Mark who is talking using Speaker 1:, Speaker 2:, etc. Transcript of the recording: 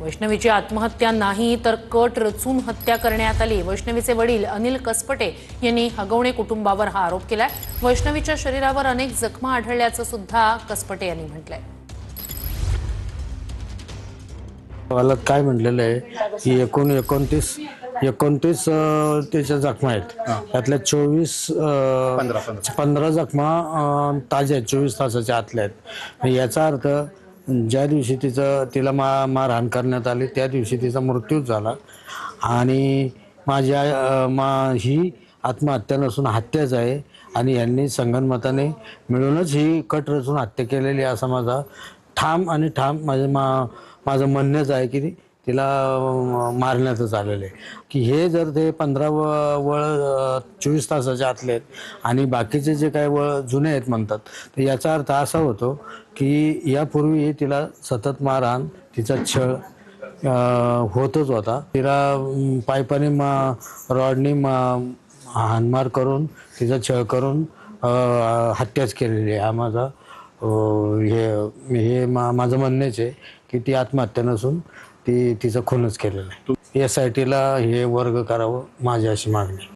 Speaker 1: वैष्णवीची आत्महत्या नाही तर कट रचून हत्या करण्यात आली। वैष्णवीचे वडील अनिल कसपटे यांनी हगवणे कुटुंबावर हा आरोप केलाय। वैष्णवीच्या शरीरावर अनेक जखमा आढळल्याचं सुद्धा कसपटे यांनी म्हटलंय।
Speaker 2: मला काय म्हटलेलं आहे की 29 त्याच्या जखमा आहेत, त्यातल्या 15 जखमा ताज्या आहेत, 24 तासाच्या आतल्या आहेत। याचा अर्थ ज्या दिवशी तिला मारहाण करण्यात आली त्या दिवशी तिचा मृत्यू झाला आणि ही आत्महत्या नसून हत्याच आहे आणि यांनी संगनमताने मिळूनच ही कट रचून हत्या केलेली असा माझा ठाम माझं म्हणणंच आहे की तिला मारण्यातच आलेलं आहे। की हे जर ते 15 वळ 24 तासाच्या आतले आहेत आणि बाकीचे जे काही वळ जुने आहेत म्हणतात, तर याचा अर्थ असा होतो की यापूर्वी तिला सतत मारहाण, तिचा छळ होतच होता। तिला पाईपाने रॉडनी हाणमार करून तिचा छळ करून हत्याच केलेली आहे। हा माझा माझं म्हणणंच आहे की ती आत्महत्या नसून तिचा खूनच केलेला आहे। SITला हे वर्ग करावं माझी अशी मागणी।